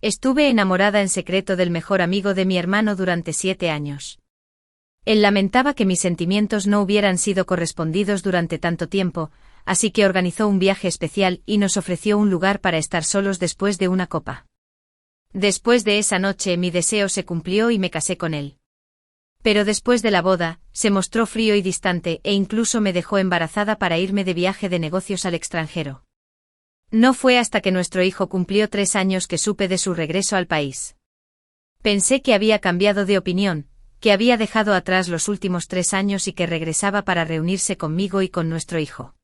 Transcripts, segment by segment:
Estuve enamorada en secreto del mejor amigo de mi hermano durante 7 años. Él lamentaba que mis sentimientos no hubieran sido correspondidos durante tanto tiempo, así que organizó un viaje especial y nos ofreció un lugar para estar solos después de una copa. Después de esa noche mi deseo se cumplió y me casé con él. Pero después de la boda, se mostró frío y distante e incluso me dejó embarazada para irme de viaje de negocios al extranjero. No fue hasta que nuestro hijo cumplió 3 años que supe de su regreso al país. Pensé que había cambiado de opinión, que había dejado atrás los últimos 3 años y que regresaba para reunirse conmigo y con nuestro hijo.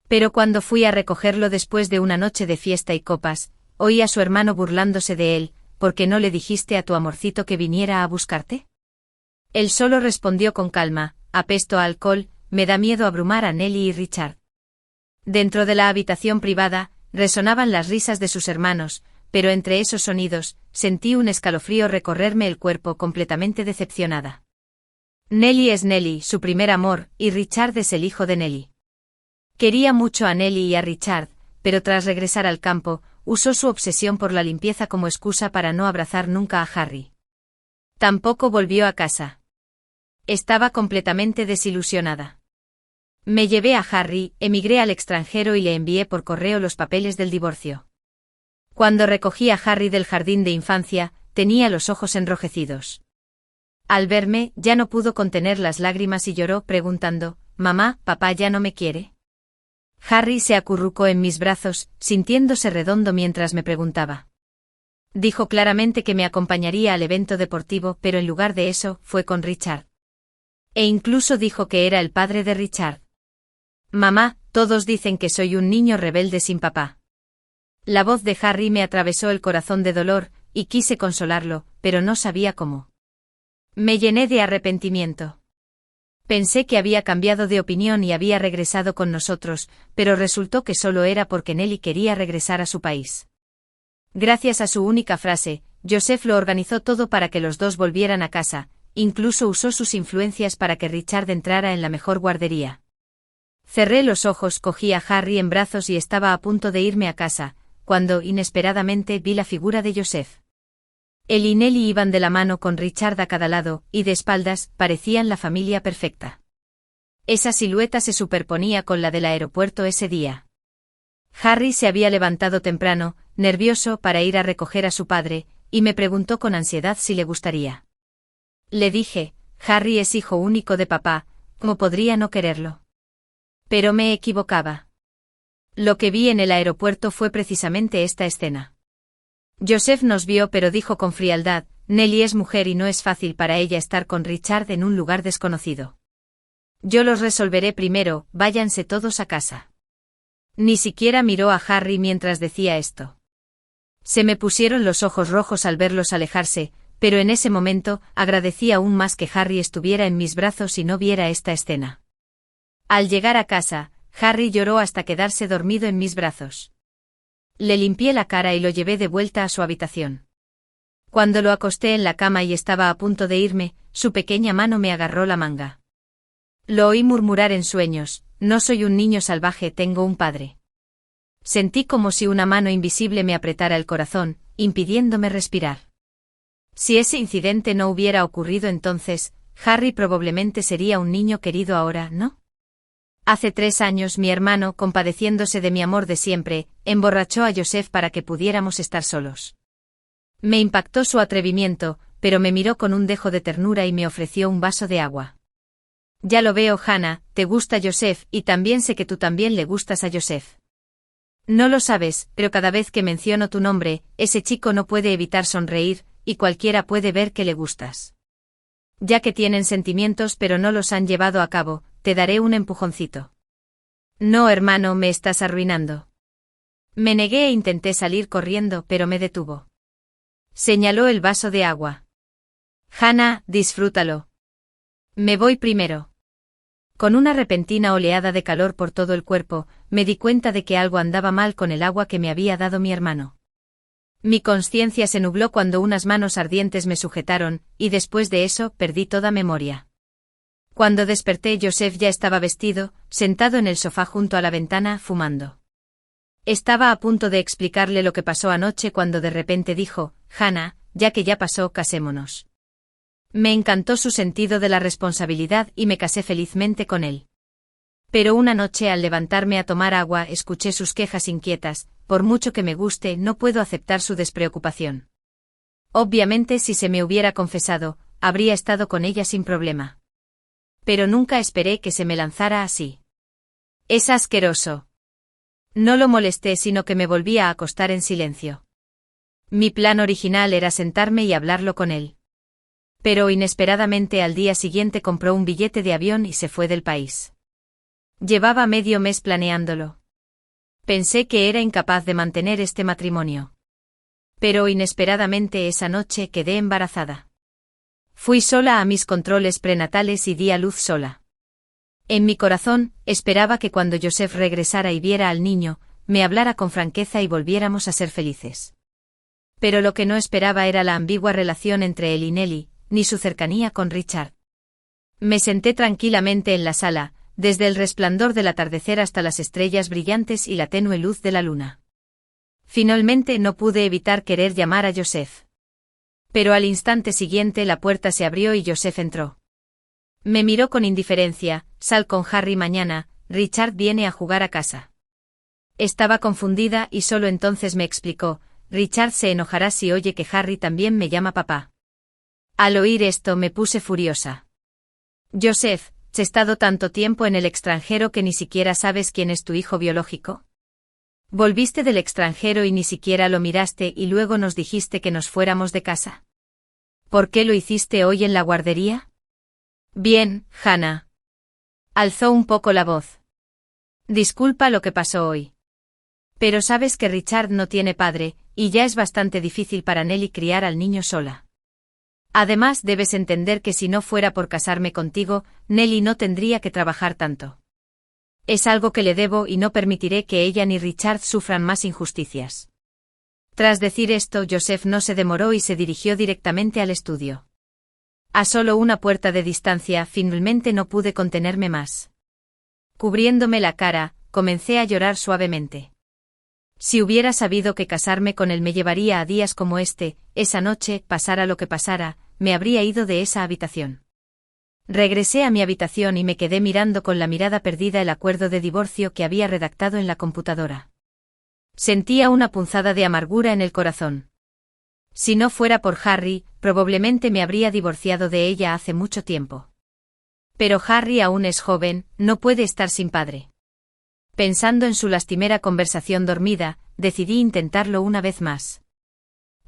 Pero cuando fui a recogerlo después de una noche de fiesta y copas, oí a su hermano burlándose de él. ¿Por qué no le dijiste a tu amorcito que viniera a buscarte? Él solo respondió con calma: apesto a alcohol, me da miedo abrumar a Nelly y Richard. Dentro de la habitación privada, resonaban las risas de sus hermanos, pero entre esos sonidos, sentí un escalofrío recorrerme el cuerpo completamente decepcionada. Nelly es Nelly, su primer amor, y Richard es el hijo de Nelly. Quería mucho a Nelly y a Richard, pero tras regresar al campo, usó su obsesión por la limpieza como excusa para no abrazar nunca a Harry. Tampoco volvió a casa. Estaba completamente desilusionada. Me llevé a Harry, emigré al extranjero y le envié por correo los papeles del divorcio. Cuando recogí a Harry del jardín de infancia, tenía los ojos enrojecidos. Al verme, ya no pudo contener las lágrimas y lloró preguntando: «Mamá, ¿papá ya no me quiere?». Harry se acurrucó en mis brazos, sintiéndose redondo mientras me preguntaba. Dijo claramente que me acompañaría al evento deportivo, pero en lugar de eso, fue con Richard. E incluso dijo que era el padre de Richard. «Mamá, todos dicen que soy un niño rebelde sin papá». La voz de Harry me atravesó el corazón de dolor, y quise consolarlo, pero no sabía cómo. Me llené de arrepentimiento. Pensé que había cambiado de opinión y había regresado con nosotros, pero resultó que solo era porque Nelly quería regresar a su país. Gracias a su única frase, Joseph lo organizó todo para que los dos volvieran a casa, incluso usó sus influencias para que Richard entrara en la mejor guardería. Cerré los ojos, cogí a Harry en brazos y estaba a punto de irme a casa, cuando inesperadamente vi la figura de Joseph. Él y Nelly iban de la mano con Richard a cada lado, y de espaldas, parecían la familia perfecta. Esa silueta se superponía con la del aeropuerto ese día. Harry se había levantado temprano, nervioso para ir a recoger a su padre, y me preguntó con ansiedad si le gustaría. Le dije: «Harry es hijo único de papá, ¿cómo podría no quererlo?». Pero me equivocaba. Lo que vi en el aeropuerto fue precisamente esta escena. Joseph nos vio pero dijo con frialdad: «Nelly es mujer y no es fácil para ella estar con Richard en un lugar desconocido. Yo los resolveré primero, váyanse todos a casa». Ni siquiera miró a Harry mientras decía esto. Se me pusieron los ojos rojos al verlos alejarse, pero en ese momento, agradecí aún más que Harry estuviera en mis brazos y no viera esta escena. Al llegar a casa, Harry lloró hasta quedarse dormido en mis brazos. Le limpié la cara y lo llevé de vuelta a su habitación. Cuando lo acosté en la cama y estaba a punto de irme, su pequeña mano me agarró la manga. Lo oí murmurar en sueños: «No soy un niño salvaje, tengo un padre». Sentí como si una mano invisible me apretara el corazón, impidiéndome respirar. Si ese incidente no hubiera ocurrido entonces, Harry probablemente sería un niño querido ahora, ¿no? Hace 3 años mi hermano, compadeciéndose de mi amor de siempre, emborrachó a Joseph para que pudiéramos estar solos. Me impactó su atrevimiento, pero me miró con un dejo de ternura y me ofreció un vaso de agua. «Ya lo veo, Hannah, te gusta Joseph y también sé que tú también le gustas a Joseph. No lo sabes, pero cada vez que menciono tu nombre, ese chico no puede evitar sonreír, y cualquiera puede ver que le gustas. Ya que tienen sentimientos pero no los han llevado a cabo, te daré un empujoncito». «No, hermano, me estás arruinando». Me negué e intenté salir corriendo, pero me detuvo. Señaló el vaso de agua. «Hannah, disfrútalo. Me voy primero». Con una repentina oleada de calor por todo el cuerpo, me di cuenta de que algo andaba mal con el agua que me había dado mi hermano. Mi conciencia se nubló cuando unas manos ardientes me sujetaron, y después de eso perdí toda memoria. Cuando desperté, Joseph ya estaba vestido, sentado en el sofá junto a la ventana, fumando. Estaba a punto de explicarle lo que pasó anoche cuando de repente dijo, Hannah, ya que ya pasó, casémonos. Me encantó su sentido de la responsabilidad y me casé felizmente con él. Pero una noche al levantarme a tomar agua escuché sus quejas inquietas, por mucho que me guste no puedo aceptar su despreocupación. Obviamente si se me hubiera confesado, habría estado con ella sin problema. Pero nunca esperé que se me lanzara así. Es asqueroso. No lo molesté sino que me volví a acostar en silencio. Mi plan original era sentarme y hablarlo con él. Pero inesperadamente al día siguiente compró un billete de avión y se fue del país. Llevaba medio mes planeándolo. Pensé que era incapaz de mantener este matrimonio. Pero inesperadamente esa noche quedé embarazada. Fui sola a mis controles prenatales y di a luz sola. En mi corazón, esperaba que cuando Joseph regresara y viera al niño, me hablara con franqueza y volviéramos a ser felices. Pero lo que no esperaba era la ambigua relación entre él y Nellie, ni su cercanía con Richard. Me senté tranquilamente en la sala, desde el resplandor del atardecer hasta las estrellas brillantes y la tenue luz de la luna. Finalmente no pude evitar querer llamar a Joseph. Pero al instante siguiente la puerta se abrió y Joseph entró. Me miró con indiferencia, sal con Harry mañana, Richard viene a jugar a casa. Estaba confundida y solo entonces me explicó, Richard se enojará si oye que Harry también me llama papá. Al oír esto me puse furiosa. Joseph, ¿has estado tanto tiempo en el extranjero que ni siquiera sabes quién es tu hijo biológico? Volviste del extranjero y ni siquiera lo miraste y luego nos dijiste que nos fuéramos de casa. ¿Por qué lo hiciste hoy en la guardería? Bien, Hannah. Alzó un poco la voz. Disculpa lo que pasó hoy. Pero sabes que Richard no tiene padre, y ya es bastante difícil para Nellie criar al niño sola. Además debes entender que si no fuera por casarme contigo, Nellie no tendría que trabajar tanto. Es algo que le debo y no permitiré que ella ni Richard sufran más injusticias. Tras decir esto, Joseph no se demoró y se dirigió directamente al estudio. A solo una puerta de distancia, finalmente no pude contenerme más. Cubriéndome la cara, comencé a llorar suavemente. Si hubiera sabido que casarme con él me llevaría a días como este, esa noche, pasara lo que pasara, me habría ido de esa habitación. Regresé a mi habitación y me quedé mirando con la mirada perdida el acuerdo de divorcio que había redactado en la computadora. Sentía una punzada de amargura en el corazón. Si no fuera por Harry, probablemente me habría divorciado de ella hace mucho tiempo. Pero Harry aún es joven, no puede estar sin padre. Pensando en su lastimera conversación dormida, decidí intentarlo una vez más.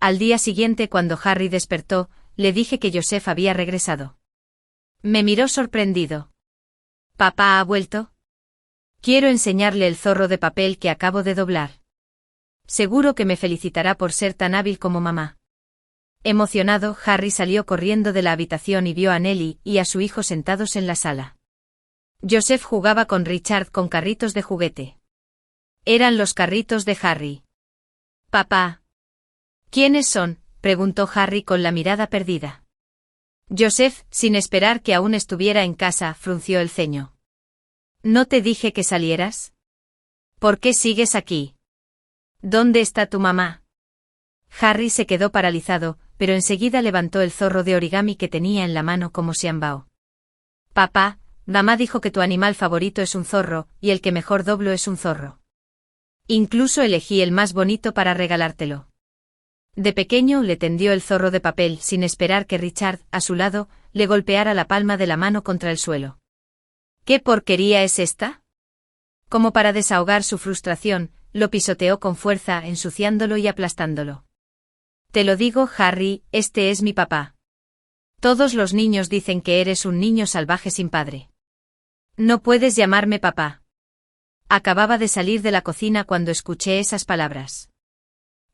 Al día siguiente, cuando Harry despertó, le dije que Joseph había regresado. Me miró sorprendido. ¿Papá ha vuelto? Quiero enseñarle el zorro de papel que acabo de doblar. Seguro que me felicitará por ser tan hábil como mamá. Emocionado, Harry salió corriendo de la habitación y vio a Nellie y a su hijo sentados en la sala. Joseph jugaba con Richard con carritos de juguete. Eran los carritos de Harry. Papá. ¿Quiénes son?, preguntó Harry con la mirada perdida. Joseph, sin esperar que aún estuviera en casa, frunció el ceño. ¿No te dije que salieras? ¿Por qué sigues aquí? ¿Dónde está tu mamá? Harry se quedó paralizado, pero enseguida levantó el zorro de origami que tenía en la mano como Xianbao. Papá, mamá dijo que tu animal favorito es un zorro, y el que mejor doblo es un zorro. Incluso elegí el más bonito para regalártelo. De pequeño le tendió el zorro de papel sin esperar que Richard, a su lado, le golpeara la palma de la mano contra el suelo. ¿Qué porquería es esta? Como para desahogar su frustración, lo pisoteó con fuerza, ensuciándolo y aplastándolo. Te lo digo, Harry, este es mi papá. Todos los niños dicen que eres un niño salvaje sin padre. No puedes llamarme papá. Acababa de salir de la cocina cuando escuché esas palabras.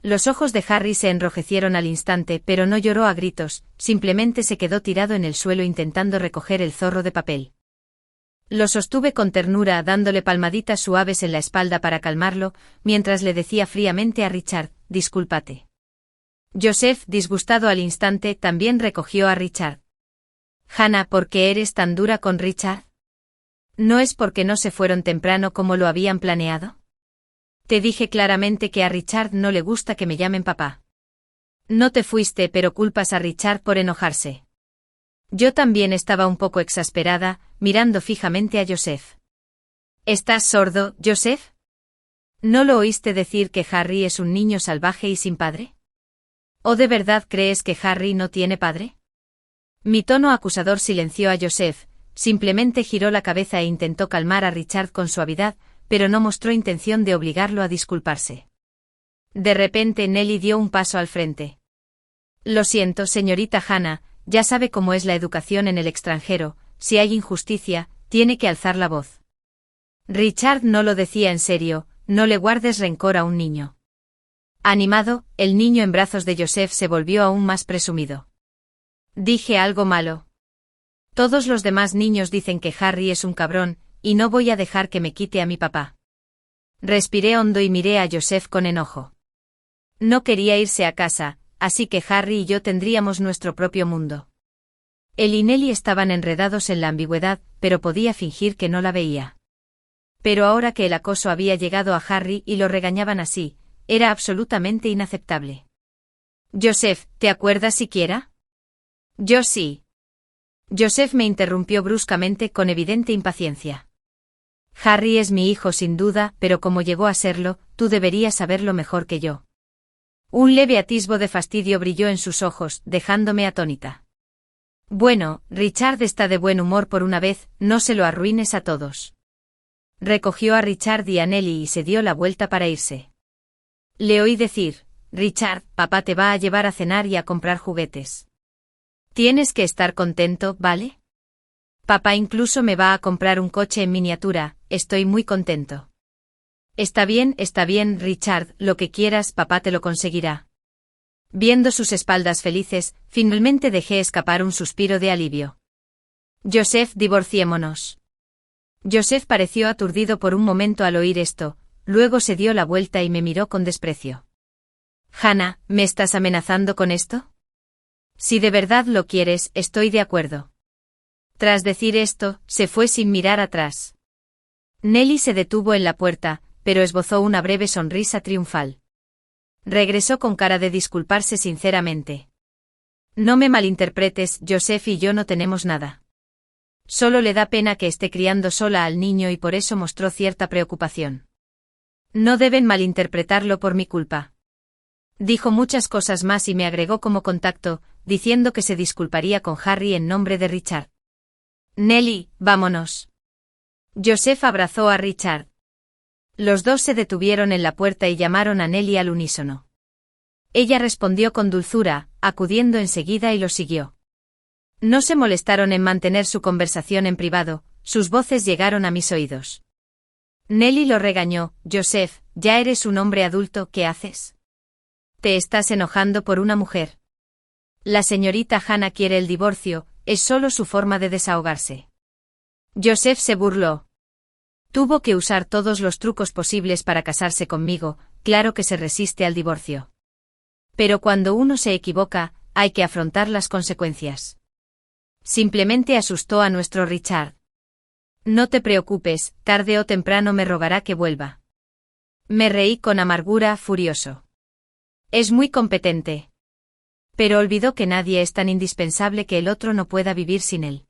Los ojos de Harry se enrojecieron al instante, pero no lloró a gritos, simplemente se quedó tirado en el suelo intentando recoger el zorro de papel. Lo sostuve con ternura, dándole palmaditas suaves en la espalda para calmarlo, mientras le decía fríamente a Richard, discúlpate. Joseph, disgustado al instante, también recogió a Richard. Hannah, ¿por qué eres tan dura con Richard? ¿No es porque no se fueron temprano como lo habían planeado? Te dije claramente que a Richard no le gusta que me llamen papá. No te fuiste, pero culpas a Richard por enojarse. Yo también estaba un poco exasperada, mirando fijamente a Joseph. ¿Estás sordo, Joseph? ¿No lo oíste decir que Harry es un niño salvaje y sin padre? ¿O de verdad crees que Harry no tiene padre? Mi tono acusador silenció a Joseph, simplemente giró la cabeza e intentó calmar a Richard con suavidad, pero no mostró intención de obligarlo a disculparse. De repente Nelly dio un paso al frente. Lo siento, señorita Hannah, ya sabe cómo es la educación en el extranjero, si hay injusticia, tiene que alzar la voz. Richard no lo decía en serio, no le guardes rencor a un niño. Animado, el niño en brazos de Joseph se volvió aún más presumido. Dije algo malo. Todos los demás niños dicen que Harry es un cabrón, y no voy a dejar que me quite a mi papá. Respiré hondo y miré a Joseph con enojo. No quería irse a casa, así que Harry y yo tendríamos nuestro propio mundo. Él y Nelly estaban enredados en la ambigüedad, pero podía fingir que no la veía. Pero ahora que el acoso había llegado a Harry y lo regañaban así, era absolutamente inaceptable. Joseph, ¿te acuerdas siquiera? Yo sí. Joseph me interrumpió bruscamente con evidente impaciencia. Harry es mi hijo sin duda, pero como llegó a serlo, tú deberías saberlo mejor que yo. Un leve atisbo de fastidio brilló en sus ojos, dejándome atónita. Bueno, Richard está de buen humor por una vez, no se lo arruines a todos. Recogió a Richard y a Nelly y se dio la vuelta para irse. Le oí decir, Richard, papá te va a llevar a cenar y a comprar juguetes. Tienes que estar contento, ¿vale? Papá incluso me va a comprar un coche en miniatura, estoy muy contento. Está bien, Richard, lo que quieras, papá te lo conseguirá. Viendo sus espaldas felices, finalmente dejé escapar un suspiro de alivio. Joseph, divorciémonos. Joseph pareció aturdido por un momento al oír esto, luego se dio la vuelta y me miró con desprecio. Hannah, ¿me estás amenazando con esto? Si de verdad lo quieres, estoy de acuerdo. Tras decir esto, se fue sin mirar atrás. Nelly se detuvo en la puerta, pero esbozó una breve sonrisa triunfal. Regresó con cara de disculparse sinceramente. No me malinterpretes, Joseph y yo no tenemos nada. Solo le da pena que esté criando sola al niño y por eso mostró cierta preocupación. No deben malinterpretarlo por mi culpa. Dijo muchas cosas más y me agregó como contacto, diciendo que se disculparía con Harry en nombre de Richard. Nelly, vámonos. Joseph abrazó a Richard. Los dos se detuvieron en la puerta y llamaron a Nelly al unísono. Ella respondió con dulzura, acudiendo enseguida y lo siguió. No se molestaron en mantener su conversación en privado, sus voces llegaron a mis oídos. Nelly lo regañó, Joseph, ya eres un hombre adulto, ¿qué haces? Te estás enojando por una mujer. La señorita Hannah quiere el divorcio, es solo su forma de desahogarse. Joseph se burló. Tuvo que usar todos los trucos posibles para casarse conmigo, claro que se resiste al divorcio. Pero cuando uno se equivoca, hay que afrontar las consecuencias. Simplemente asustó a nuestro Richard. No te preocupes, tarde o temprano me rogará que vuelva. Me reí con amargura, furioso. Es muy competente. Pero olvidó que nadie es tan indispensable que el otro no pueda vivir sin él.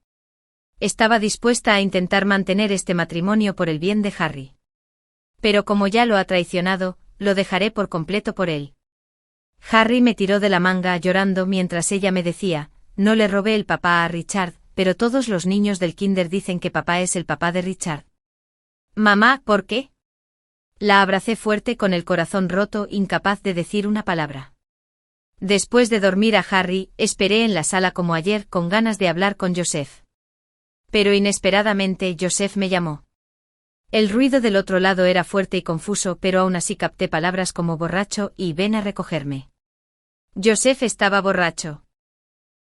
Estaba dispuesta a intentar mantener este matrimonio por el bien de Harry. Pero como ya lo ha traicionado, lo dejaré por completo por él. Harry me tiró de la manga llorando mientras ella me decía, no le robé el papá a Richard, pero todos los niños del kinder dicen que papá es el papá de Richard. Mamá, ¿por qué? La abracé fuerte con el corazón roto, incapaz de decir una palabra. Después de dormir a Harry, esperé en la sala como ayer con ganas de hablar con Joseph. Pero inesperadamente Joseph me llamó. El ruido del otro lado era fuerte y confuso, pero aún así capté palabras como borracho y ven a recogerme. Joseph estaba borracho.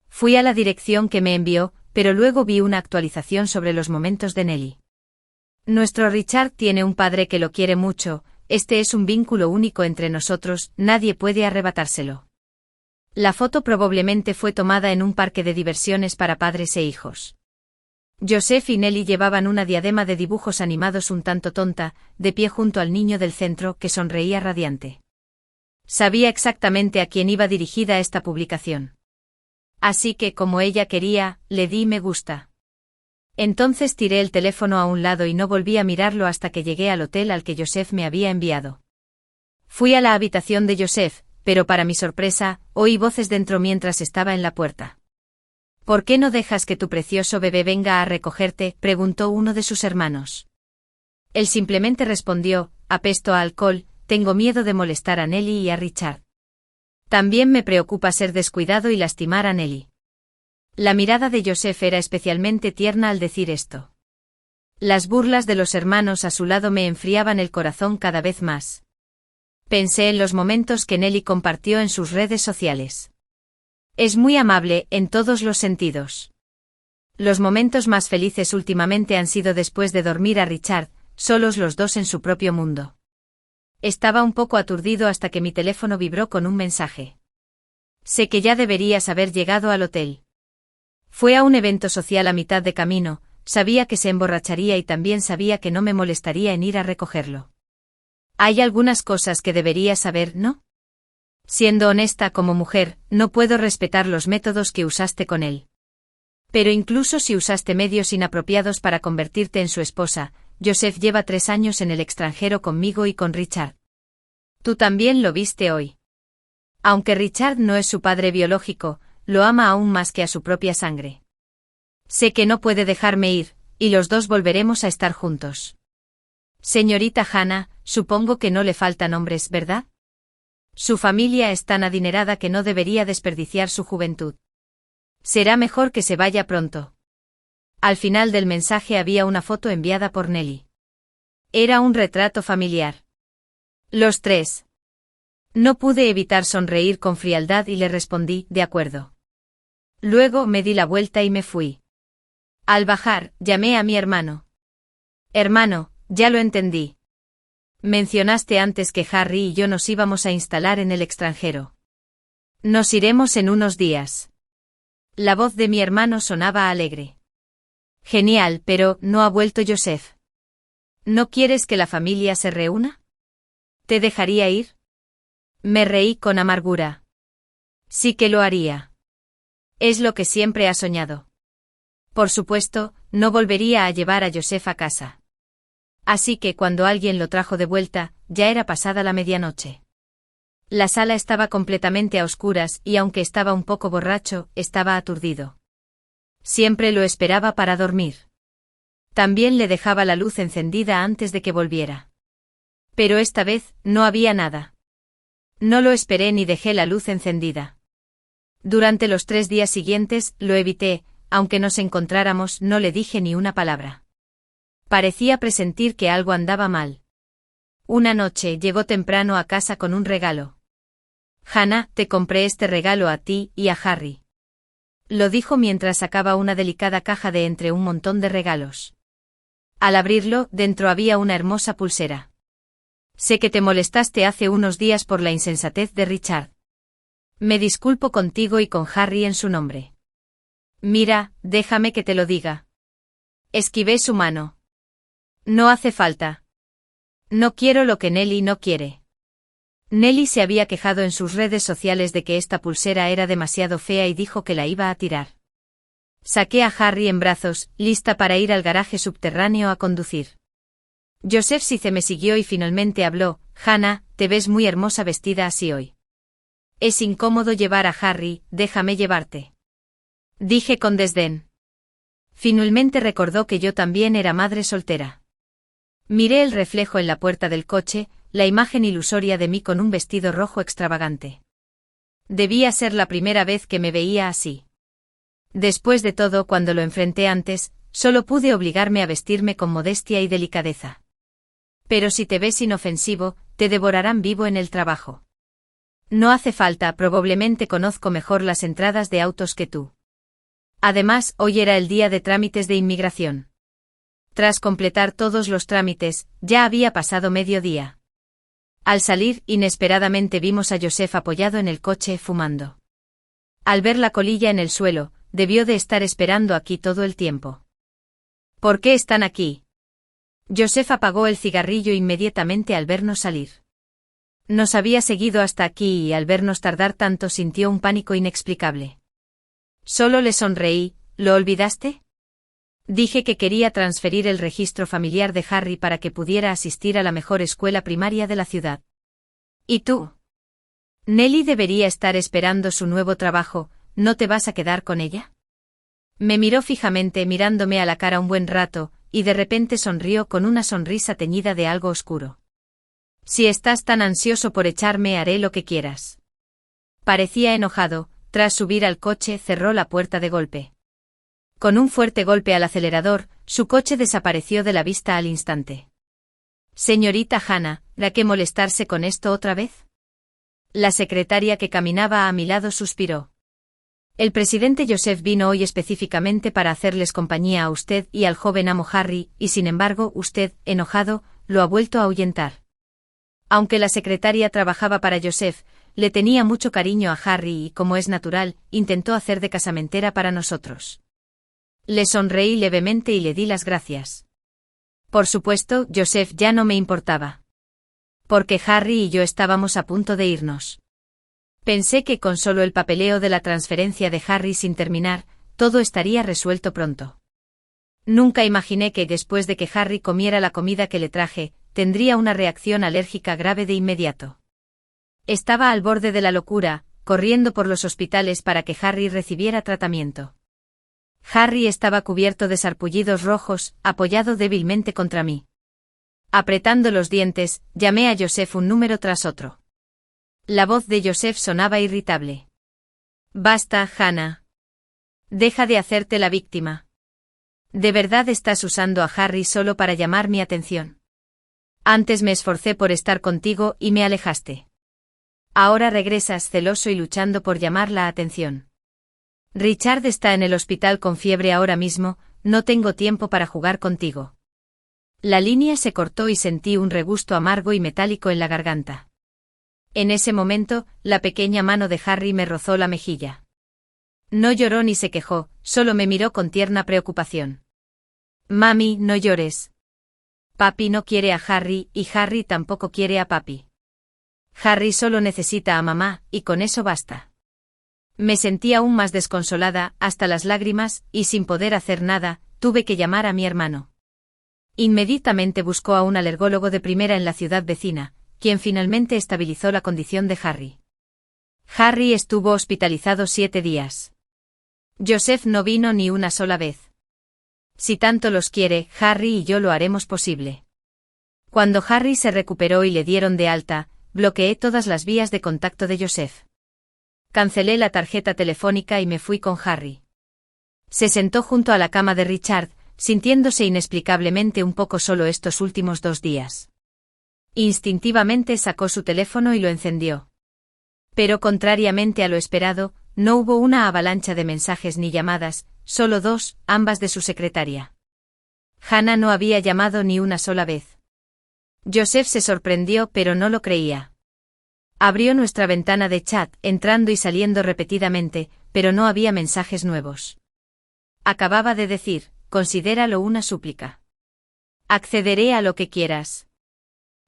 Fui a la dirección que me envió, pero luego vi una actualización sobre los momentos de Nelly. Nuestro Richard tiene un padre que lo quiere mucho, este es un vínculo único entre nosotros, nadie puede arrebatárselo. La foto probablemente fue tomada en un parque de diversiones para padres e hijos. Joseph y Nelly llevaban una diadema de dibujos animados un tanto tonta, de pie junto al niño del centro que sonreía radiante. Sabía exactamente a quién iba dirigida esta publicación. Así que, como ella quería, le di me gusta. Entonces tiré el teléfono a un lado y no volví a mirarlo hasta que llegué al hotel al que Joseph me había enviado. Fui a la habitación de Joseph, pero para mi sorpresa, oí voces dentro mientras estaba en la puerta. ¿Por qué no dejas que tu precioso bebé venga a recogerte?, preguntó uno de sus hermanos. Él simplemente respondió, apesto a alcohol, tengo miedo de molestar a Nelly y a Richard. También me preocupa ser descuidado y lastimar a Nelly. La mirada de Joseph era especialmente tierna al decir esto. Las burlas de los hermanos a su lado me enfriaban el corazón cada vez más. Pensé en los momentos que Nelly compartió en sus redes sociales. Es muy amable en todos los sentidos. Los momentos más felices últimamente han sido después de dormir a Richard, solos los dos en su propio mundo. Estaba un poco aturdido hasta que mi teléfono vibró con un mensaje. Sé que ya deberías haber llegado al hotel. Fue a un evento social a mitad de camino, sabía que se emborracharía y también sabía que no me molestaría en ir a recogerlo. Hay algunas cosas que deberías saber, ¿no? Siendo honesta como mujer, no puedo respetar los métodos que usaste con él. Pero incluso si usaste medios inapropiados para convertirte en su esposa, Joseph lleva 3 años en el extranjero conmigo y con Richard. Tú también lo viste hoy. Aunque Richard no es su padre biológico, lo ama aún más que a su propia sangre. Sé que no puede dejarme ir, y los dos volveremos a estar juntos. Señorita Hannah, supongo que no le faltan hombres, ¿verdad? Su familia es tan adinerada que no debería desperdiciar su juventud. Será mejor que se vaya pronto. Al final del mensaje había una foto enviada por Nelly. Era un retrato familiar. Los 3. No pude evitar sonreír con frialdad y le respondí, de acuerdo. Luego me di la vuelta y me fui. Al bajar, llamé a mi hermano. Hermano, ya lo entendí. Mencionaste antes que Harry y yo nos íbamos a instalar en el extranjero. Nos iremos en unos días. La voz de mi hermano sonaba alegre. Genial, pero ¿no ha vuelto Joseph? ¿No quieres que la familia se reúna? ¿Te dejaría ir? Me reí con amargura. Sí que lo haría. Es lo que siempre ha soñado. Por supuesto, no volvería a llevar a Joseph a casa. Así que cuando alguien lo trajo de vuelta, ya era pasada la medianoche. La sala estaba completamente a oscuras y aunque estaba un poco borracho, estaba aturdido. Siempre lo esperaba para dormir. También le dejaba la luz encendida antes de que volviera. Pero esta vez, no había nada. No lo esperé ni dejé la luz encendida. Durante los 3 días siguientes, lo evité, aunque nos encontráramos, no le dije ni una palabra. Parecía presentir que algo andaba mal. Una noche llegó temprano a casa con un regalo. Hannah, te compré este regalo a ti y a Harry. Lo dijo mientras sacaba una delicada caja de entre un montón de regalos. Al abrirlo, dentro había una hermosa pulsera. Sé que te molestaste hace unos días por la insensatez de Richard. Me disculpo contigo y con Harry en su nombre. Mira, déjame que te lo diga. Esquivé su mano. No hace falta. No quiero lo que Nelly no quiere. Nelly se había quejado en sus redes sociales de que esta pulsera era demasiado fea y dijo que la iba a tirar. Saqué a Harry en brazos, lista para ir al garaje subterráneo a conducir. Joseph Sice me siguió y finalmente habló, Hannah, te ves muy hermosa vestida así hoy. Es incómodo llevar a Harry, déjame llevarte. Dije con desdén. Finalmente recordó que yo también era madre soltera. Miré el reflejo en la puerta del coche, la imagen ilusoria de mí con un vestido rojo extravagante. Debía ser la primera vez que me veía así. Después de todo, cuando lo enfrenté antes, solo pude obligarme a vestirme con modestia y delicadeza. Pero si te ves inofensivo, te devorarán vivo en el trabajo. No hace falta, probablemente conozco mejor las entradas de autos que tú. Además, hoy era el día de trámites de inmigración. Tras completar todos los trámites, ya había pasado mediodía. Al salir, inesperadamente vimos a Joseph apoyado en el coche, fumando. Al ver la colilla en el suelo, debió de estar esperando aquí todo el tiempo. ¿Por qué están aquí? Joseph apagó el cigarrillo inmediatamente al vernos salir. Nos había seguido hasta aquí y al vernos tardar tanto sintió un pánico inexplicable. Solo le sonreí. ¿Lo olvidaste? Dije que quería transferir el registro familiar de Harry para que pudiera asistir a la mejor escuela primaria de la ciudad. ¿Y tú? Nelly debería estar esperando su nuevo trabajo, ¿no te vas a quedar con ella? Me miró fijamente mirándome a la cara un buen rato, y de repente sonrió con una sonrisa teñida de algo oscuro. Si estás tan ansioso por echarme, haré lo que quieras. Parecía enojado, tras subir al coche cerró la puerta de golpe. Con un fuerte golpe al acelerador, su coche desapareció de la vista al instante. Señorita Hannah, ¿da qué molestarse con esto otra vez? La secretaria que caminaba a mi lado suspiró. El presidente Joseph vino hoy específicamente para hacerles compañía a usted y al joven amo Harry, y sin embargo, usted, enojado, lo ha vuelto a ahuyentar. Aunque la secretaria trabajaba para Joseph, le tenía mucho cariño a Harry y, como es natural, intentó hacer de casamentera para nosotros. Le sonreí levemente y le di las gracias. Por supuesto, Joseph ya no me importaba. Porque Harry y yo estábamos a punto de irnos. Pensé que con solo el papeleo de la transferencia de Harry sin terminar, todo estaría resuelto pronto. Nunca imaginé que después de que Harry comiera la comida que le traje, tendría una reacción alérgica grave de inmediato. Estaba al borde de la locura, corriendo por los hospitales para que Harry recibiera tratamiento. Harry estaba cubierto de sarpullidos rojos, apoyado débilmente contra mí. Apretando los dientes, llamé a Joseph un número tras otro. La voz de Joseph sonaba irritable. Basta, Hannah. Deja de hacerte la víctima. ¿De verdad estás usando a Harry solo para llamar mi atención? Antes me esforcé por estar contigo y me alejaste. Ahora regresas celoso y luchando por llamar la atención. Richard está en el hospital con fiebre ahora mismo, no tengo tiempo para jugar contigo. La línea se cortó y sentí un regusto amargo y metálico en la garganta. En ese momento, la pequeña mano de Harry me rozó la mejilla. No lloró ni se quejó, solo me miró con tierna preocupación. Mami, no llores. Papi no quiere a Harry y Harry tampoco quiere a papi. Harry solo necesita a mamá, y con eso basta. Me sentí aún más desconsolada, hasta las lágrimas, y sin poder hacer nada, tuve que llamar a mi hermano. Inmediatamente buscó a un alergólogo de primera en la ciudad vecina, quien finalmente estabilizó la condición de Harry. Harry estuvo hospitalizado 7 días. Joseph no vino ni una sola vez. Si tanto los quiere, Harry y yo lo haremos posible. Cuando Harry se recuperó y le dieron de alta, bloqueé todas las vías de contacto de Joseph. Cancelé la tarjeta telefónica y me fui con Harry. Se sentó junto a la cama de Richard, sintiéndose inexplicablemente un poco solo estos últimos 2 días. Instintivamente sacó su teléfono y lo encendió. Pero contrariamente a lo esperado, no hubo una avalancha de mensajes ni llamadas, solo 2, ambas de su secretaria. Hannah no había llamado ni una sola vez. Joseph se sorprendió pero no lo creía. Abrió nuestra ventana de chat, entrando y saliendo repetidamente, pero no había mensajes nuevos. Acababa de decir, considéralo una súplica. Accederé a lo que quieras.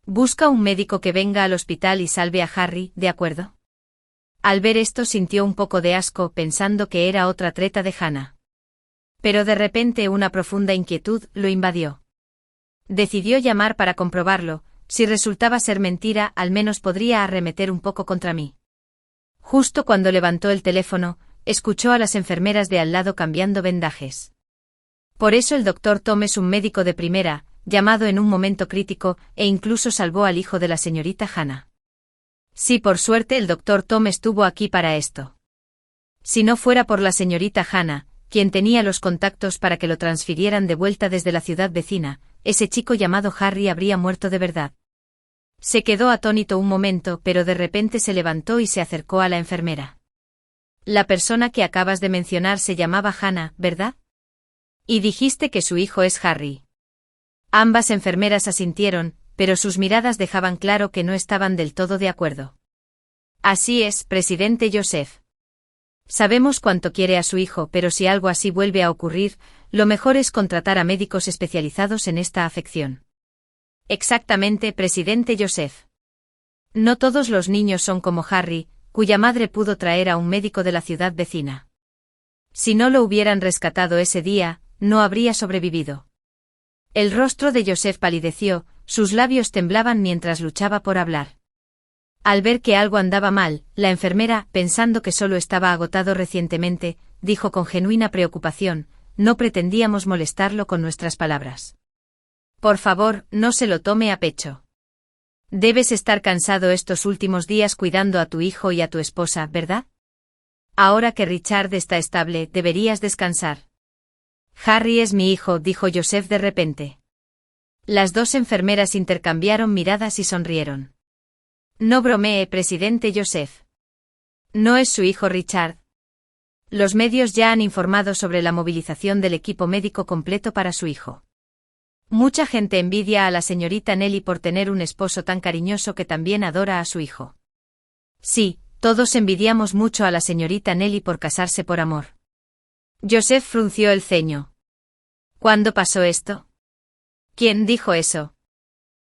Busca un médico que venga al hospital y salve a Harry, ¿de acuerdo? Al ver esto sintió un poco de asco pensando que era otra treta de Hannah. Pero de repente una profunda inquietud lo invadió. Decidió llamar para comprobarlo. Si resultaba ser mentira, al menos podría arremeter un poco contra mí. Justo cuando levantó el teléfono, escuchó a las enfermeras de al lado cambiando vendajes. Por eso el doctor Tom es un médico de primera, llamado en un momento crítico, e incluso salvó al hijo de la señorita Hannah. Sí, por suerte el doctor Tom estuvo aquí para esto. Si no fuera por la señorita Hannah, quien tenía los contactos para que lo transfirieran de vuelta desde la ciudad vecina, ese chico llamado Harry habría muerto de verdad. Se quedó atónito un momento, pero de repente se levantó y se acercó a la enfermera. La persona que acabas de mencionar se llamaba Hannah, ¿verdad? Y dijiste que su hijo es Harry. Ambas enfermeras asintieron, pero sus miradas dejaban claro que no estaban del todo de acuerdo. Así es, presidente Joseph. Sabemos cuánto quiere a su hijo, pero si algo así vuelve a ocurrir, lo mejor es contratar a médicos especializados en esta afección. Exactamente, presidente Joseph. No todos los niños son como Harry, cuya madre pudo traer a un médico de la ciudad vecina. Si no lo hubieran rescatado ese día, no habría sobrevivido. El rostro de Joseph palideció, sus labios temblaban mientras luchaba por hablar. Al ver que algo andaba mal, la enfermera, pensando que solo estaba agotado recientemente, dijo con genuina preocupación: no pretendíamos molestarlo con nuestras palabras. Por favor, no se lo tome a pecho. Debes estar cansado estos últimos días cuidando a tu hijo y a tu esposa, ¿verdad? Ahora que Richard está estable, deberías descansar. Harry es mi hijo, dijo Joseph de repente. Las dos enfermeras intercambiaron miradas y sonrieron. No bromee, presidente Joseph. No es su hijo Richard. Los medios ya han informado sobre la movilización del equipo médico completo para su hijo. Mucha gente envidia a la señorita Nelly por tener un esposo tan cariñoso que también adora a su hijo. Sí, todos envidiamos mucho a la señorita Nelly por casarse por amor. Joseph frunció el ceño. ¿Cuándo pasó esto? ¿Quién dijo eso?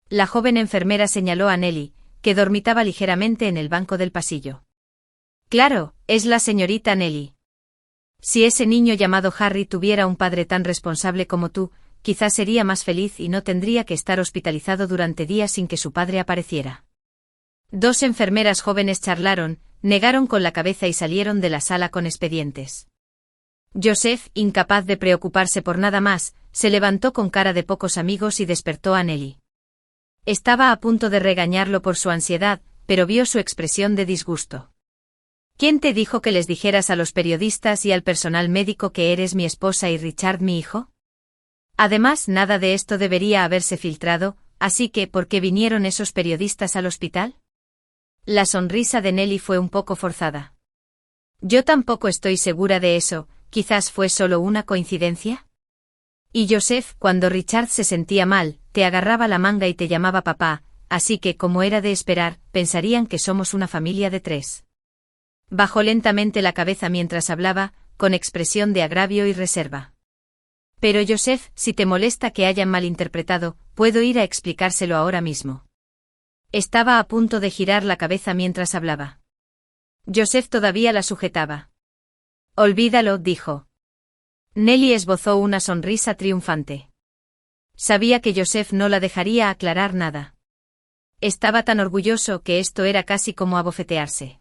La joven enfermera señaló a Nelly, que dormitaba ligeramente en el banco del pasillo. Claro, es la señorita Nelly. Si ese niño llamado Harry tuviera un padre tan responsable como tú, quizás sería más feliz y no tendría que estar hospitalizado durante días sin que su padre apareciera. Dos enfermeras jóvenes charlaron, negaron con la cabeza y salieron de la sala con expedientes. Joseph, incapaz de preocuparse por nada más, se levantó con cara de pocos amigos y despertó a Nelly. Estaba a punto de regañarlo por su ansiedad, pero vio su expresión de disgusto. ¿Quién te dijo que les dijeras a los periodistas y al personal médico que eres mi esposa y Richard mi hijo? Además, nada de esto debería haberse filtrado, así que, ¿por qué vinieron esos periodistas al hospital? La sonrisa de Nelly fue un poco forzada. Yo tampoco estoy segura de eso, quizás fue solo una coincidencia. Y Joseph, cuando Richard se sentía mal, te agarraba la manga y te llamaba papá, así que, como era de esperar, pensarían que somos una familia de 3. Bajó lentamente la cabeza mientras hablaba, con expresión de agravio y reserva. Pero Joseph, si te molesta que hayan malinterpretado, puedo ir a explicárselo ahora mismo. Estaba a punto de girar la cabeza mientras hablaba. Joseph todavía la sujetaba. Olvídalo, dijo. Nelly esbozó una sonrisa triunfante. Sabía que Joseph no la dejaría aclarar nada. Estaba tan orgulloso que esto era casi como abofetearse.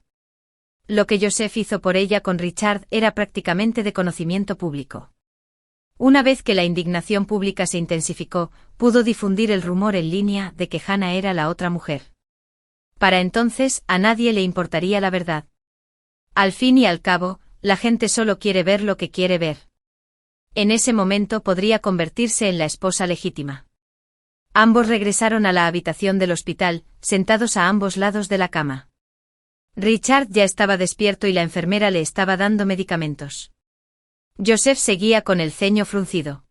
Lo que Joseph hizo por ella con Richard era prácticamente de conocimiento público. Una vez que la indignación pública se intensificó, pudo difundir el rumor en línea de que Hannah era la otra mujer. Para entonces, a nadie le importaría la verdad. Al fin y al cabo, la gente solo quiere ver lo que quiere ver. En ese momento podría convertirse en la esposa legítima. Ambos regresaron a la habitación del hospital, sentados a ambos lados de la cama. Richard ya estaba despierto y la enfermera le estaba dando medicamentos. Joseph seguía con el ceño fruncido.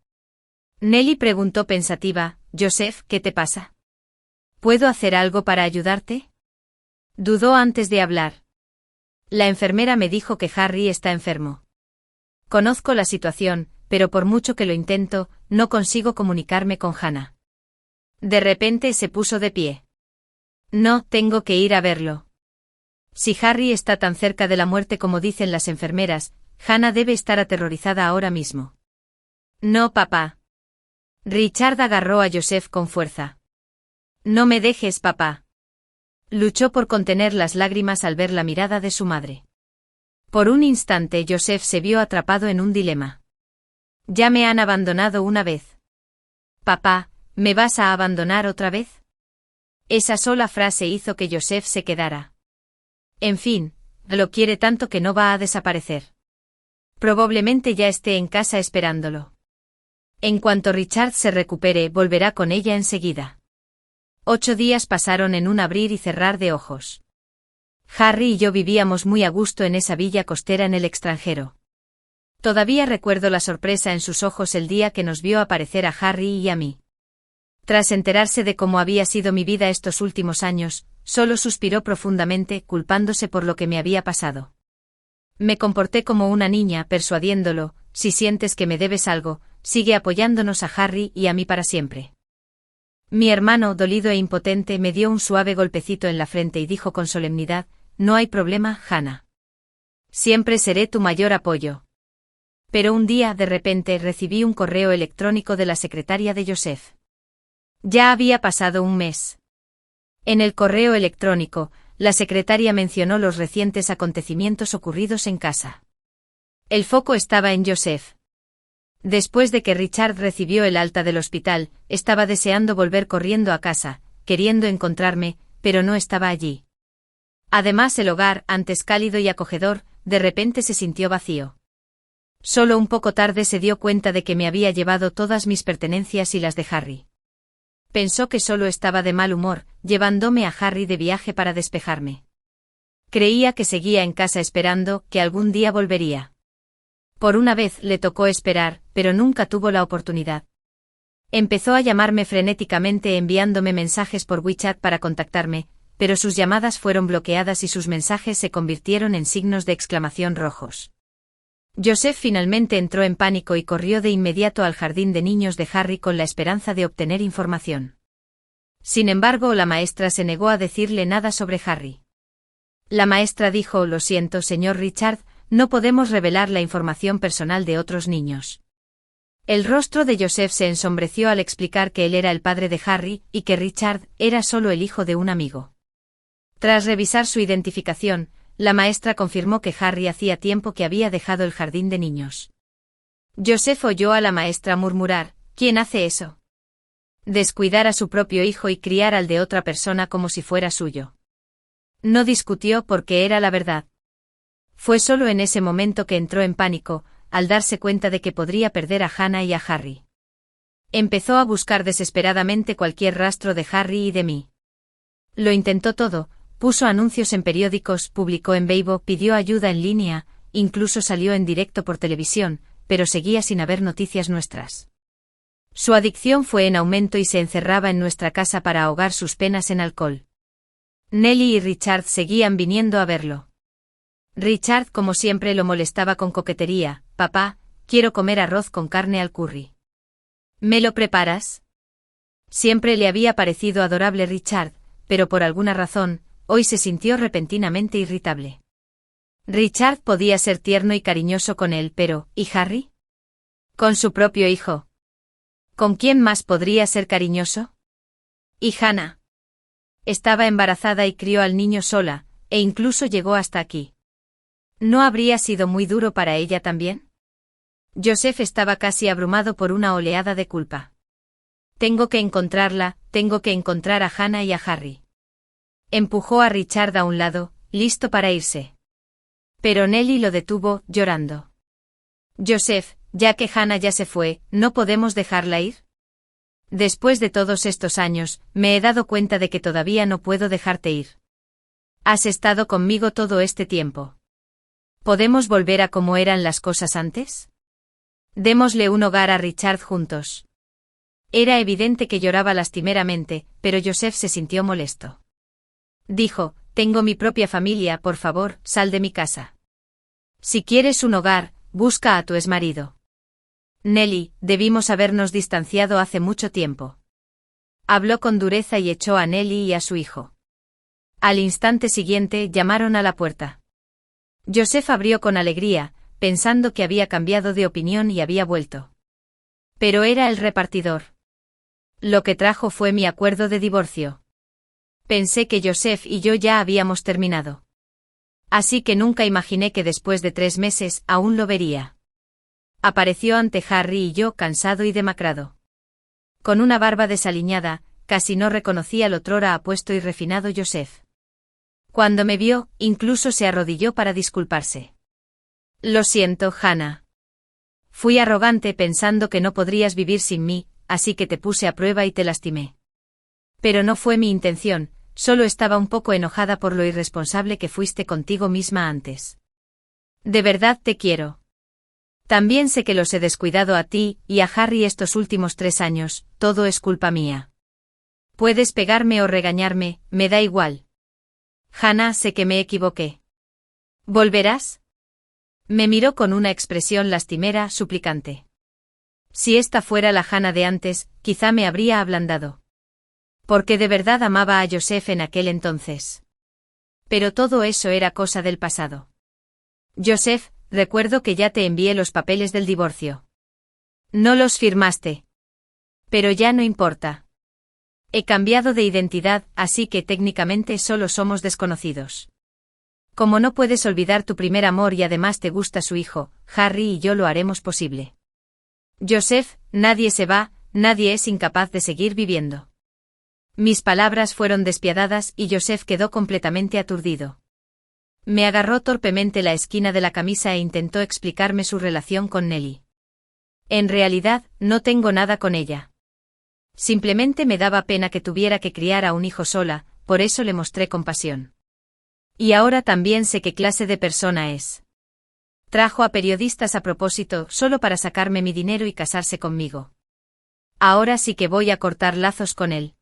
Nelly preguntó pensativa: Joseph, ¿qué te pasa? ¿Puedo hacer algo para ayudarte? Dudó antes de hablar. La enfermera me dijo que Harry está enfermo. Conozco la situación, pero por mucho que lo intento, no consigo comunicarme con Hannah. De repente se puso de pie. No, tengo que ir a verlo. Si Harry está tan cerca de la muerte como dicen las enfermeras, Hannah debe estar aterrorizada ahora mismo. No, papá. Richard agarró a Joseph con fuerza. No me dejes, papá. Luchó por contener las lágrimas al ver la mirada de su madre. Por un instante Joseph se vio atrapado en un dilema. Ya me han abandonado una vez. Papá, ¿me vas a abandonar otra vez? Esa sola frase hizo que Joseph se quedara. En fin, lo quiere tanto que no va a desaparecer. Probablemente ya esté en casa esperándolo. En cuanto Richard se recupere, volverá con ella enseguida. 8 días pasaron en un abrir y cerrar de ojos. Harry y yo vivíamos muy a gusto en esa villa costera en el extranjero. Todavía recuerdo la sorpresa en sus ojos el día que nos vio aparecer a Harry y a mí. Tras enterarse de cómo había sido mi vida estos últimos años, solo suspiró profundamente, culpándose por lo que me había pasado. Me comporté como una niña, persuadiéndolo: si sientes que me debes algo, sigue apoyándonos a Harry y a mí para siempre. Mi hermano, dolido e impotente, me dio un suave golpecito en la frente y dijo con solemnidad: no hay problema, Hannah. Siempre seré tu mayor apoyo. Pero un día, de repente, recibí un correo electrónico de la secretaria de Joseph. Ya había pasado un mes. En el correo electrónico, la secretaria mencionó los recientes acontecimientos ocurridos en casa. El foco estaba en Joseph. Después de que Richard recibió el alta del hospital, estaba deseando volver corriendo a casa, queriendo encontrarme, pero no estaba allí. Además, el hogar, antes cálido y acogedor, de repente se sintió vacío. Solo un poco tarde se dio cuenta de que me había llevado todas mis pertenencias y las de Harry. Pensó que solo estaba de mal humor, llevándome a Harry de viaje para despejarme. Creía que seguía en casa esperando que algún día volvería. Por una vez le tocó esperar, pero nunca tuvo la oportunidad. Empezó a llamarme frenéticamente enviándome mensajes por WeChat para contactarme, pero sus llamadas fueron bloqueadas y sus mensajes se convirtieron en signos de exclamación rojos. Joseph finalmente entró en pánico y corrió de inmediato al jardín de niños de Harry con la esperanza de obtener información. Sin embargo, la maestra se negó a decirle nada sobre Harry. La maestra dijo: lo siento, señor Richard, no podemos revelar la información personal de otros niños. El rostro de Joseph se ensombreció al explicar que él era el padre de Harry y que Richard era solo el hijo de un amigo. Tras revisar su identificación, la maestra confirmó que Harry hacía tiempo que había dejado el jardín de niños. Joseph oyó a la maestra murmurar: ¿quién hace eso? Descuidar a su propio hijo y criar al de otra persona como si fuera suyo. No discutió porque era la verdad. Fue solo en ese momento que entró en pánico, al darse cuenta de que podría perder a Hannah y a Harry. Empezó a buscar desesperadamente cualquier rastro de Harry y de mí. Lo intentó todo. Puso anuncios en periódicos, publicó en Weibo, pidió ayuda en línea, incluso salió en directo por televisión, pero seguía sin haber noticias nuestras. Su adicción fue en aumento y se encerraba en nuestra casa para ahogar sus penas en alcohol. Nellie y Richard seguían viniendo a verlo. Richard, como siempre, lo molestaba con coquetería: papá, quiero comer arroz con carne al curry. ¿Me lo preparas? Siempre le había parecido adorable Richard, pero por alguna razón, hoy se sintió repentinamente irritable. Richard podía ser tierno y cariñoso con él, pero ¿y Harry? Con su propio hijo. ¿Con quién más podría ser cariñoso? ¿Y Hannah? Estaba embarazada y crió al niño sola, e incluso llegó hasta aquí. ¿No habría sido muy duro para ella también? Joseph estaba casi abrumado por una oleada de culpa. Tengo que encontrarla, tengo que encontrar a Hannah y a Harry. Empujó a Richard a un lado, listo para irse. Pero Nellie lo detuvo, llorando. Joseph, ya que Hannah ya se fue, ¿no podemos dejarla ir? Después de todos estos años, me he dado cuenta de que todavía no puedo dejarte ir. Has estado conmigo todo este tiempo. ¿Podemos volver a como eran las cosas antes? Démosle un hogar a Richard juntos. Era evidente que lloraba lastimeramente, pero Joseph se sintió molesto. Dijo: tengo mi propia familia, por favor, sal de mi casa. Si quieres un hogar, busca a tu exmarido. Nellie, debimos habernos distanciado hace mucho tiempo. Habló con dureza y echó a Nellie y a su hijo. Al instante siguiente llamaron a la puerta. Joseph abrió con alegría, pensando que había cambiado de opinión y había vuelto. Pero era el repartidor. Lo que trajo fue mi acuerdo de divorcio. Pensé que Joseph y yo ya habíamos terminado. Así que nunca imaginé que después de 3 meses aún lo vería. Apareció ante Harry y yo cansado y demacrado. Con una barba desaliñada, casi no reconocía al otrora apuesto y refinado Joseph. Cuando me vio, incluso se arrodilló para disculparse. Lo siento, Hannah. Fui arrogante pensando que no podrías vivir sin mí, así que te puse a prueba y te lastimé. Pero no fue mi intención, solo estaba un poco enojada por lo irresponsable que fuiste contigo misma antes. De verdad te quiero. También sé que los he descuidado a ti y a Harry estos últimos 3 años, todo es culpa mía. Puedes pegarme o regañarme, me da igual. Hannah, sé que me equivoqué. ¿Volverás? Me miró con una expresión lastimera, suplicante. Si esta fuera la Hannah de antes, quizá me habría ablandado. Porque de verdad amaba a Joseph en aquel entonces. Pero todo eso era cosa del pasado. Joseph, recuerdo que ya te envié los papeles del divorcio. No los firmaste. Pero ya no importa. He cambiado de identidad, así que técnicamente solo somos desconocidos. Como no puedes olvidar tu primer amor y además te gusta su hijo, Harry y yo lo haremos posible. Joseph, nadie se va, nadie es incapaz de seguir viviendo. Mis palabras fueron despiadadas y Joseph quedó completamente aturdido. Me agarró torpemente la esquina de la camisa e intentó explicarme su relación con Nellie. En realidad, no tengo nada con ella. Simplemente me daba pena que tuviera que criar a un hijo sola, por eso le mostré compasión. Y ahora también sé qué clase de persona es. Trajo a periodistas a propósito solo para sacarme mi dinero y casarse conmigo. Ahora sí que voy a cortar lazos con él.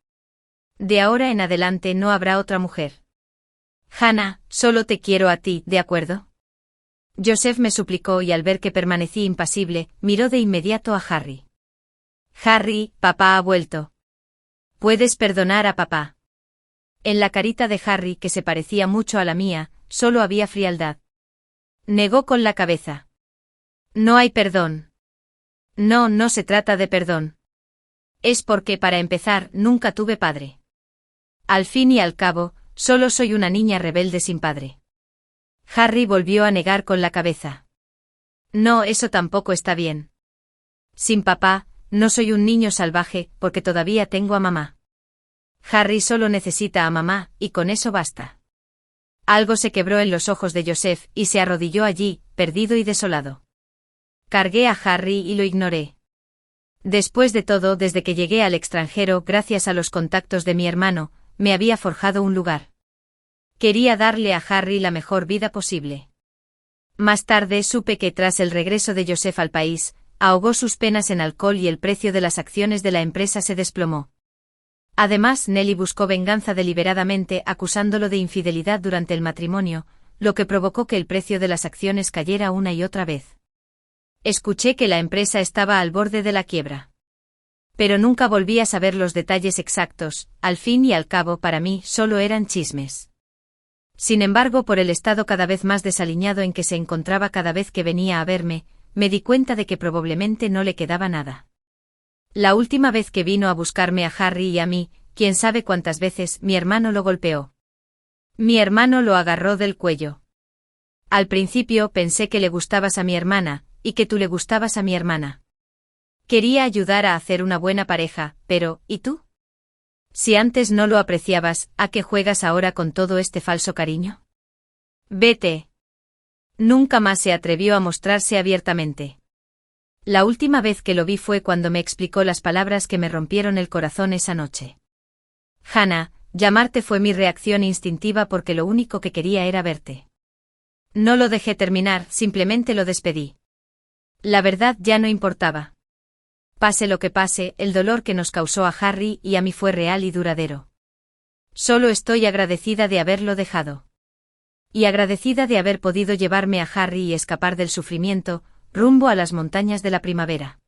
De ahora en adelante no habrá otra mujer. Hannah, solo te quiero a ti, ¿de acuerdo? Joseph me suplicó y al ver que permanecí impasible, miró de inmediato a Harry. Harry, papá ha vuelto. ¿Puedes perdonar a papá? En la carita de Harry, que se parecía mucho a la mía, solo había frialdad. Negó con la cabeza. No hay perdón. No, no se trata de perdón. Es porque, para empezar, nunca tuve padre. Al fin y al cabo, solo soy una niña rebelde sin padre. Harry volvió a negar con la cabeza. No, eso tampoco está bien. Sin papá, no soy un niño salvaje, porque todavía tengo a mamá. Harry solo necesita a mamá, y con eso basta. Algo se quebró en los ojos de Joseph, y se arrodilló allí, perdido y desolado. Cargué a Harry y lo ignoré. Después de todo, desde que llegué al extranjero, gracias a los contactos de mi hermano, me había forjado un lugar. Quería darle a Harry la mejor vida posible. Más tarde supe que tras el regreso de Joseph al país, ahogó sus penas en alcohol y el precio de las acciones de la empresa se desplomó. Además, Nellie buscó venganza deliberadamente acusándolo de infidelidad durante el matrimonio, lo que provocó que el precio de las acciones cayera una y otra vez. Escuché que la empresa estaba al borde de la quiebra. Pero nunca volví a saber los detalles exactos, al fin y al cabo para mí solo eran chismes. Sin embargo, por el estado cada vez más desaliñado en que se encontraba cada vez que venía a verme, me di cuenta de que probablemente no le quedaba nada. La última vez que vino a buscarme a Harry y a mí, quién sabe cuántas veces, mi hermano lo golpeó. Mi hermano lo agarró del cuello. Al principio pensé que le gustabas a mi hermana, y que tú le gustabas a mi hermana. Quería ayudar a hacer una buena pareja, pero, ¿y tú? Si antes no lo apreciabas, ¿a qué juegas ahora con todo este falso cariño? Vete. Nunca más se atrevió a mostrarse abiertamente. La última vez que lo vi fue cuando me explicó las palabras que me rompieron el corazón esa noche. Hannah, llamarte fue mi reacción instintiva porque lo único que quería era verte. No lo dejé terminar, simplemente lo despedí. La verdad ya no importaba. Pase lo que pase, el dolor que nos causó a Harry y a mí fue real y duradero. Solo estoy agradecida de haberlo dejado. Y agradecida de haber podido llevarme a Harry y escapar del sufrimiento, rumbo a las montañas de la primavera.